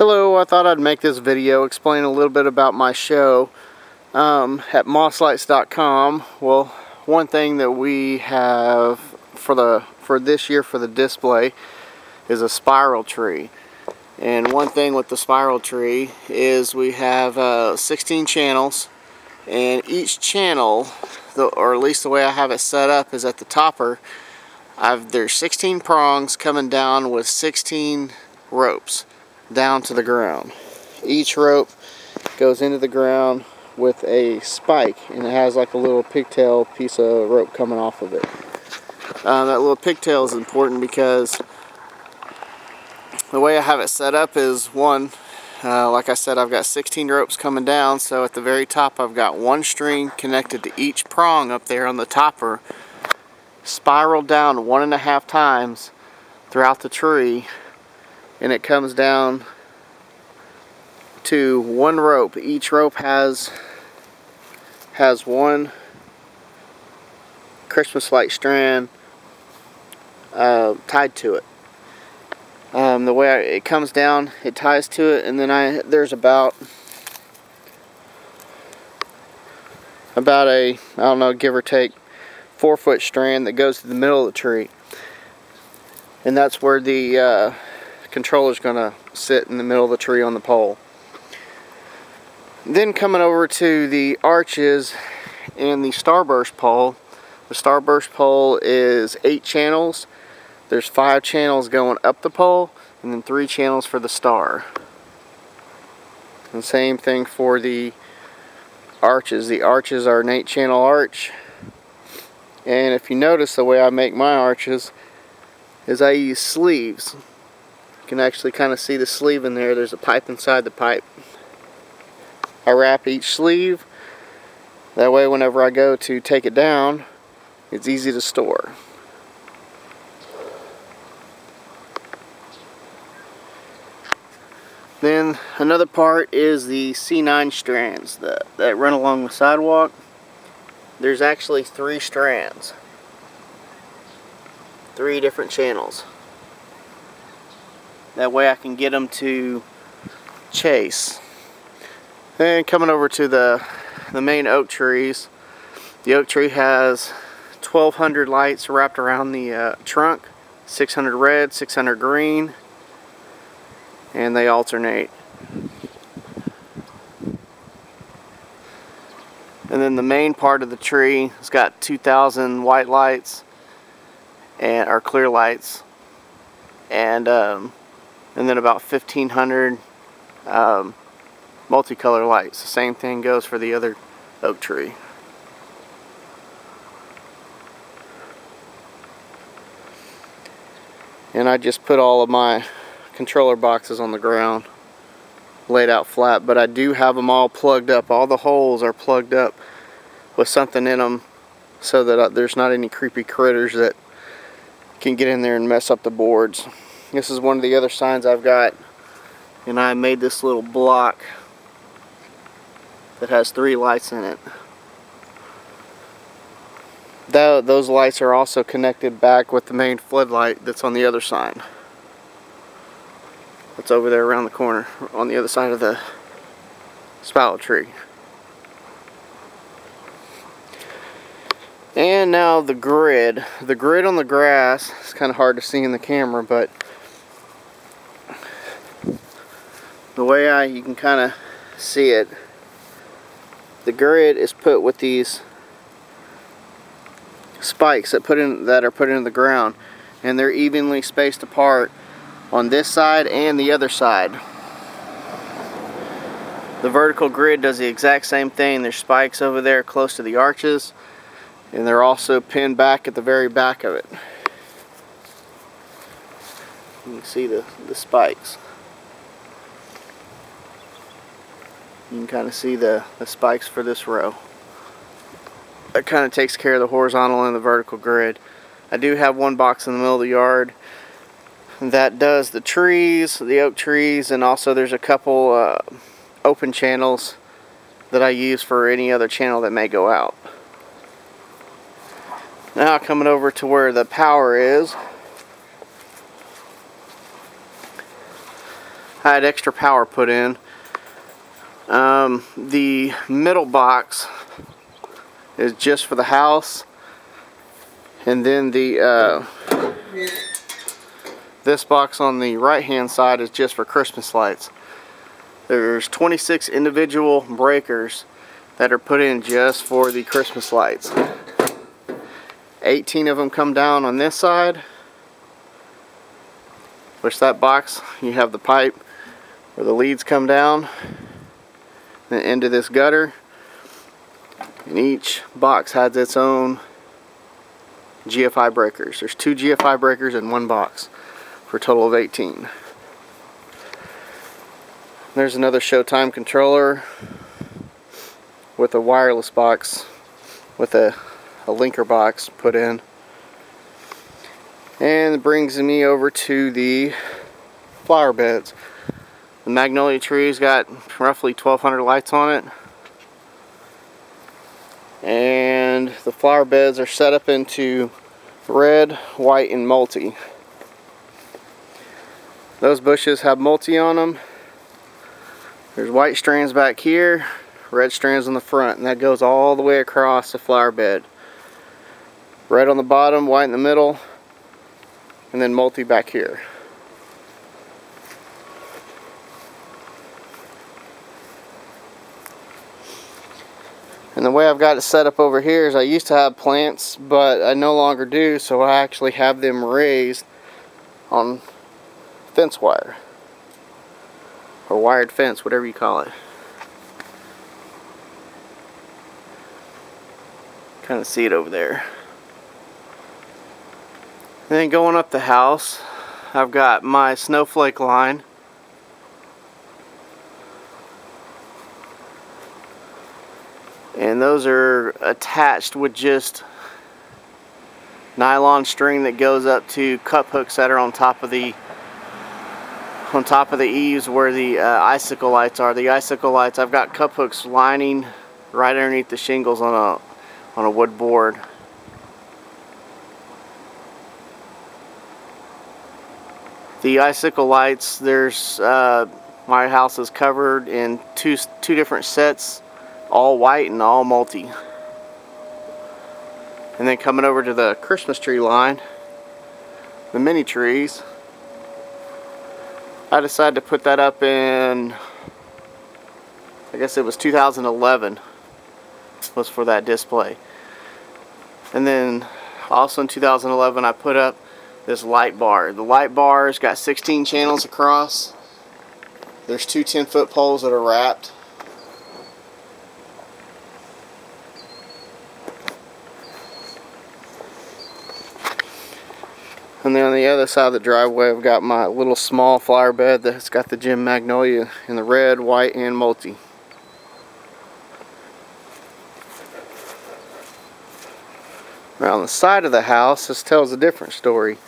Hello, I thought I'd make this video explain a little bit about my show at mosslights.com. Well, one thing that we have for this year for the display is a spiral tree. And one thing with the spiral tree is we have 16 channels, and each channel, or at least the way I have it set up, is at the topper. There's 16 prongs coming down with 16 ropes down to the ground. Each rope goes into the ground with a spike, and it has like a little pigtail piece of rope coming off of it. That little pigtail is important because the way I have it set up is like I said, I've got 16 ropes coming down, so at the very top I've got one string connected to each prong up there on the topper, spiraled down 1.5 times throughout the tree, and it comes down to one rope. Each rope has one Christmas light strand tied to it. The way it comes down, it ties to it, and then there's about a, I don't know, give or take 4-foot strand that goes to the middle of the tree, and that's where the controller's gonna sit, in the middle of the tree on the pole. Then coming over to the arches and the starburst pole. The starburst pole is 8 channels. There's 5 channels going up the pole, and then 3 channels for the star. And same thing for the arches. The arches are an 8-channel arch. And if you notice, the way I make my arches is I use sleeves. You can actually kind of see the sleeve in there. There's a pipe inside the pipe. I wrap each sleeve. That way whenever I go to take it down, it's easy to store. Then another part is the C9 strands that run along the sidewalk. There's actually 3 strands. 3 different channels. That way I can get them to chase. Then coming over to the main oak trees. The oak tree has 1,200 lights wrapped around the trunk. 600 red, 600 green. And they alternate. And then the main part of the tree has got 2,000 white lights, or clear lights, and then about 1,500 multicolor lights. The same thing goes for the other oak tree. And I just put all of my controller boxes on the ground, laid out flat, but I do have them all plugged up. All the holes are plugged up with something in them so that there's not any creepy critters that can get in there and mess up the boards. This is one of the other signs I've got, and I made this little block that has 3 lights in it. Those lights are also connected back with the main floodlight that's on the other side. It's over there around the corner on the other side of the spiral tree. And now the grid. The grid on the grass is kind of hard to see in the camera, but the way you can kind of see it, the grid is put with these spikes that are put into the ground, and they're evenly spaced apart on this side and the other side. The vertical grid does the exact same thing. There's spikes over there close to the arches, and they're also pinned back at the very back of it. You can see the spikes. You can kind of see the spikes for this row. That kind of takes care of the horizontal and the vertical grid. I do have one box in the middle of the yard that does the trees, the oak trees, and also there's a couple open channels that I use for any other channel that may go out. Now coming over to where the power is, I had extra power put in. The middle box is just for the house, and then the this box on the right hand side is just for Christmas lights. There's 26 individual breakers that are put in just for the Christmas lights. 18 of them come down on this side, which that box, you have the pipe where the leads come down and into this gutter, and each box has its own GFI breakers. There's 2 GFI breakers in one box for a total of 18. There's another Showtime controller with a wireless box with a linker box put in. And it brings me over to the flower beds. The magnolia tree's got roughly 1,200 lights on it. And the flower beds are set up into red, white, and multi. Those bushes have multi on them. There's white strands back here, red strands on the front, and that goes all the way across the flower bed. Red on the bottom, white in the middle, and then multi back here. And the way I've got it set up over here is I used to have plants, but I no longer do, so I actually have them raised on fence wire. Or wired fence, whatever you call it. Kind of see it over there. And then going up the house, I've got my snowflake line. And those are attached with just nylon string that goes up to cup hooks that are on top of the eaves where the icicle lights are. The icicle lights, I've got cup hooks lining right underneath the shingles on a wood board. The icicle lights, there's my house is covered in two different sets, all white and all multi. And then coming over to the Christmas tree line, the mini trees, I decided to put that up in, I guess it was 2011 was for that display. And then also in 2011 I put up this light bar. The light bar's got 16 channels across. There's 2 10-foot poles that are wrapped. And then on the other side of the driveway, I've got my little small flower bed that's got the gem magnolia in the red, white, and multi. Now on the side of the house, this tells a different story.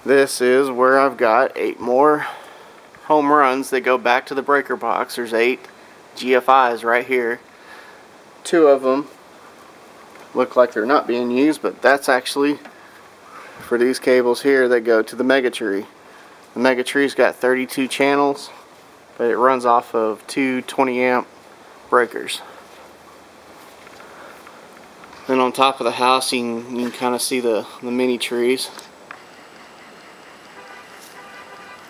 This is where I've got 8 more home runs that go back to the breaker box. There's 8 GFIs right here. 2 of them look like they're not being used, but that's actually for these cables here that go to the mega tree. The mega tree's got 32 channels, but it runs off of 2 20-amp breakers. Then on top of the house, you can kind of see the mini trees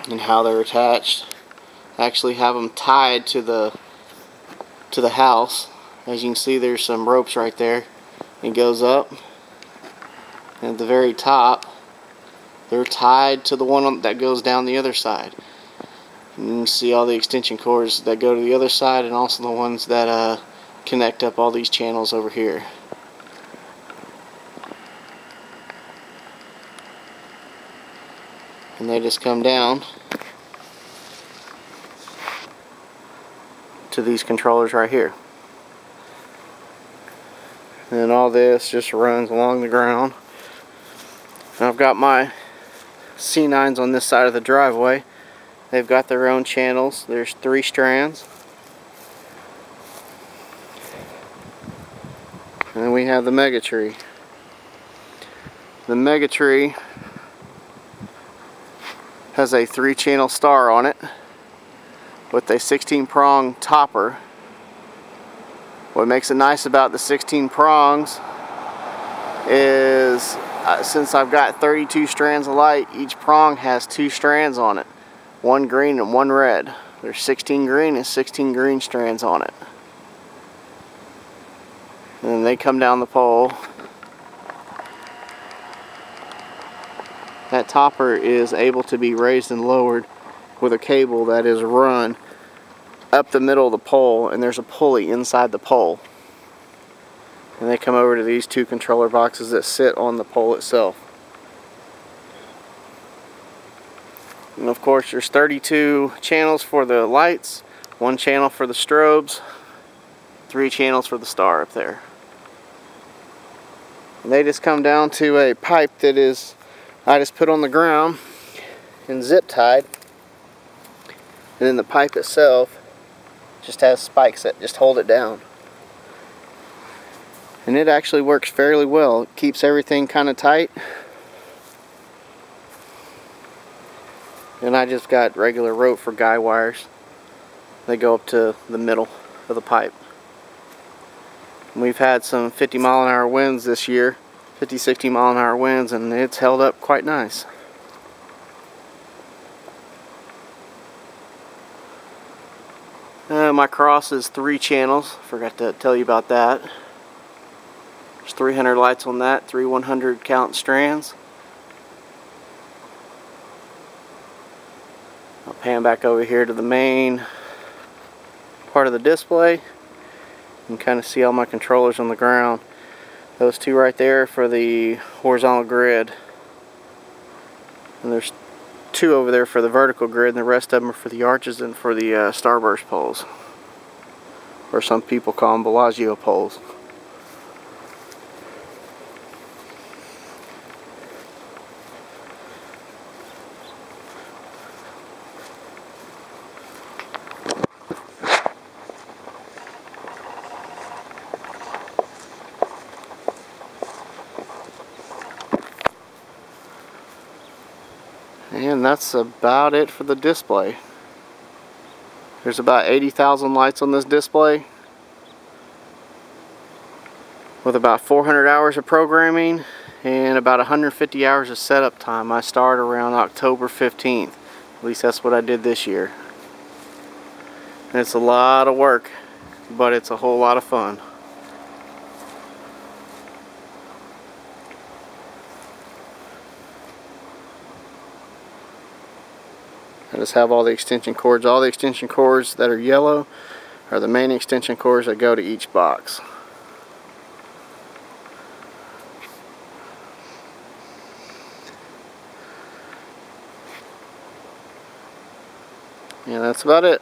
and how they're attached. I actually have them tied to the house. As you can see, there's some ropes right there. It goes up. And at the very top, they're tied to the one that goes down the other side. And you can see all the extension cords that go to the other side, and also the ones that connect up all these channels over here. And they just come down to these controllers right here. And all this just runs along the ground. And I've got my C9s on this side of the driveway. They've got their own channels. There's 3 strands. And then we have the mega tree. The mega tree has a 3-channel star on it. with a 16 prong topper. What makes it nice about the 16 prongs is since I've got 32 strands of light, each prong has 2 strands on it, one green and one red. There's 16 green and 16 green strands on it, and then they come down the pole. That topper is able to be raised and lowered with a cable that is run up the middle of the pole, and there's a pulley inside the pole. And they come over to these 2 controller boxes that sit on the pole itself. And of course there's 32 channels for the lights, 1 channel for the strobes, 3 channels for the star up there. And they just come down to a pipe that is, I just put on the ground and zip tied. And then the pipe itself just has spikes that just hold it down. And it actually works fairly well. It keeps everything kind of tight. And I just got regular rope for guy wires. They go up to the middle of the pipe. And we've had some 50-mile-an-hour winds this year, 50, 60-mile-an-hour winds, and it's held up quite nice. My cross is 3 channels. Forgot to tell you about that. There's 300 lights on that, 3 100 count strands. I'll pan back over here to the main part of the display. You can kind of see all my controllers on the ground. Those 2 right there for the horizontal grid. And there's 2 over there for the vertical grid, and the rest of them are for the arches and for the starburst poles. Or some people call them Bellagio poles. And that's about it for the display. There's about 80,000 lights on this display, with about 400 hours of programming and about 150 hours of setup time. I started around October 15th. At least that's what I did this year. And it's a lot of work, but it's a whole lot of fun. I just have all the extension cords. All the extension cords that are yellow are the main extension cords that go to each box. Yeah, that's about it.